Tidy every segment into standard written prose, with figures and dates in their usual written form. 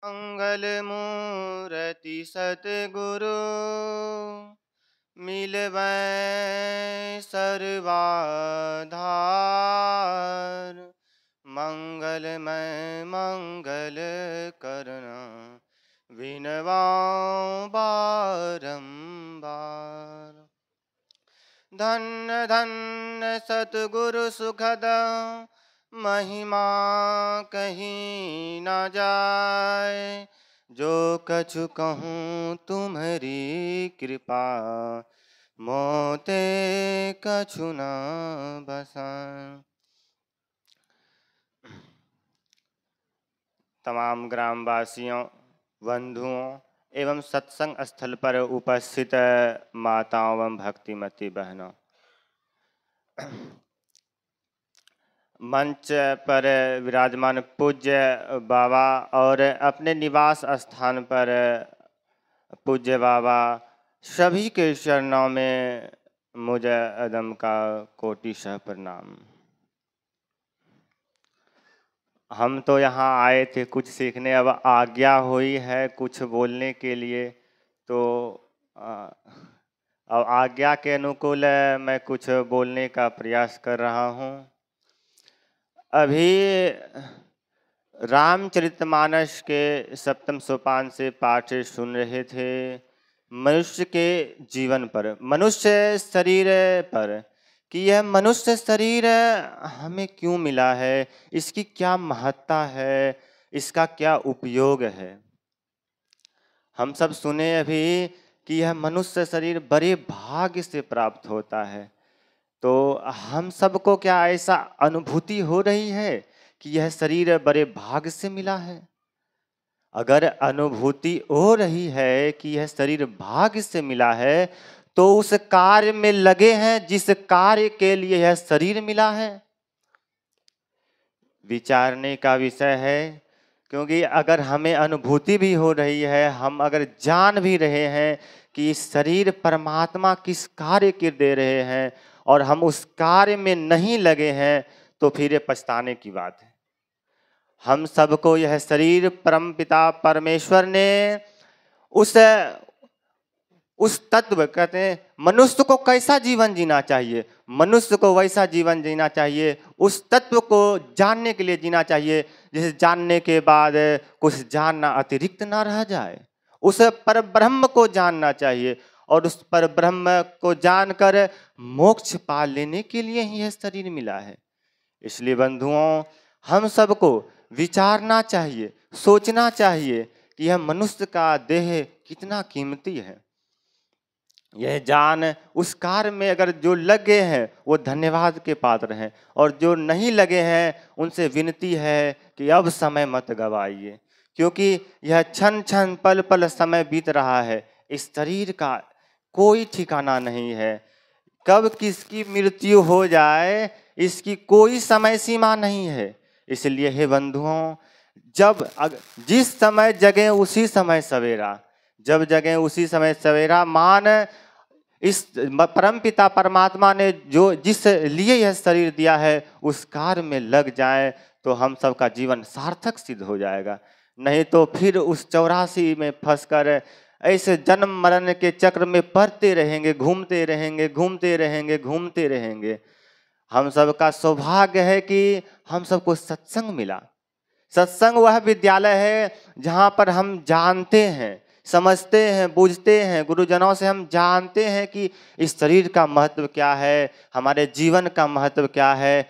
मंगल मूर्ति सतगुरु मिलवै सर्वाधार। मंगलमय मंगल करना विनवाऊं बारंबार। धन्य धन्य सतगुरु सुखद महिमा कहीं न जाए। जो कछु कहूँ तुम्हारी कृपा मोते कछु न बसाए। तमाम ग्रामवासियों, बंधुओं एवं सत्संग स्थल पर उपस्थित माताओं एवं भक्तिमती बहनों, मंच पर विराजमान पूज्य बाबा और अपने निवास स्थान पर पूज्य बाबा सभी के चरणों में मुझे अदम का कोटिशः प्रणाम। हम तो यहाँ आए थे कुछ सीखने, अब आज्ञा हुई है कुछ बोलने के लिए, तो अब आज्ञा के अनुकूल मैं कुछ बोलने का प्रयास कर रहा हूँ। अभी रामचरितमानस के सप्तम सोपान से पाठ सुन रहे थे मनुष्य के जीवन पर, मनुष्य शरीर पर, कि यह मनुष्य शरीर हमें क्यों मिला है, इसकी क्या महत्ता है, इसका क्या उपयोग है। हम सब सुने अभी कि यह मनुष्य शरीर बड़े भाग्य से प्राप्त होता है। तो हम सबको क्या ऐसा अनुभूति हो रही है कि यह शरीर बड़े भाग्य से मिला है? अगर अनुभूति हो रही है कि यह शरीर भाग्य से मिला है, तो उस कार्य में लगे हैं जिस कार्य के लिए यह शरीर मिला है। विचारने का विषय है, क्योंकि अगर हमें अनुभूति भी हो रही है, हम अगर जान भी रहे हैं कि शरीर परमात्मा किस कार्य के दे रहे हैं और हम उस कार्य में नहीं लगे हैं, तो फिर ये पछताने की बात है। हम सबको यह शरीर परमपिता परमेश्वर ने उस तत्व, कहते हैं मनुष्य को कैसा जीवन जीना चाहिए, मनुष्य को वैसा जीवन जीना चाहिए, उस तत्व को जानने के लिए जीना चाहिए जिसे जानने के बाद कुछ जानना अतिरिक्त ना रह जाए। उस पर ब्रह्म को जानना चाहिए और उस पर ब्रह्म को जानकर मोक्ष पा लेने के लिए ही यह शरीर मिला है। इसलिए बंधुओं, हम सबको विचारना चाहिए, सोचना चाहिए कि यह मनुष्य का देह कितना कीमती है। यह जान उस कार्य में अगर जो लगे हैं वो धन्यवाद के पात्र हैं, और जो नहीं लगे हैं उनसे विनती है कि अब समय मत गवाइए, क्योंकि यह क्षण क्षण पल पल समय बीत रहा है। इस शरीर का कोई ठिकाना नहीं है, कब किसकी मृत्यु हो जाए इसकी कोई समय सीमा नहीं है। इसलिए हे बंधुओं, जिस समय जगे उसी समय सवेरा, जब जगे उसी समय सवेरा, मान इस परमपिता परमात्मा ने जिस लिए यह शरीर दिया है उस कार्य में लग जाए तो हम सबका जीवन सार्थक सिद्ध हो जाएगा। नहीं तो फिर उस 84 में फंसकर ऐसे जन्म मरण के चक्र में पड़ते रहेंगे, घूमते रहेंगे, घूमते रहेंगे, घूमते रहेंगे। हम सबका सौभाग्य है कि हम सबको सत्संग मिला। सत्संग वह विद्यालय है जहाँ पर हम जानते हैं, समझते हैं, बूझते हैं, गुरुजनों से हम जानते हैं कि इस शरीर का महत्व क्या है, हमारे जीवन का महत्व क्या है,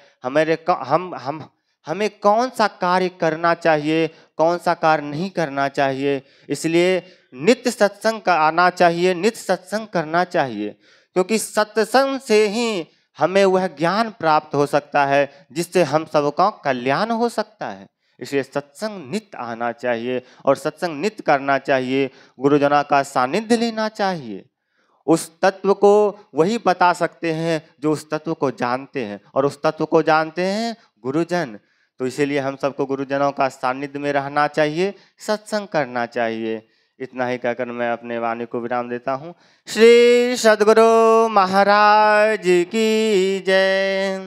हमें कौन सा कार्य करना चाहिए, कौन सा कार्य नहीं करना चाहिए। इसलिए नित्य सत्संग का आना चाहिए, नित्य सत्संग करना चाहिए, क्योंकि सत्संग से ही हमें वह ज्ञान प्राप्त हो सकता है जिससे हम सबका कल्याण हो सकता है। इसलिए सत्संग नित्य आना चाहिए और सत्संग नित्य करना चाहिए, गुरुजना का सानिध्य लेना चाहिए। उस तत्व को वही बता सकते हैं जो उस तत्व को जानते हैं, और उस तत्व को जानते हैं गुरुजन। तो इसीलिए हम सबको गुरुजनों का सानिध्य में रहना चाहिए, सत्संग करना चाहिए। इतना ही कहकर मैं अपने वाणी को विराम देता हूँ। श्री सद्गुरु महाराज की जय।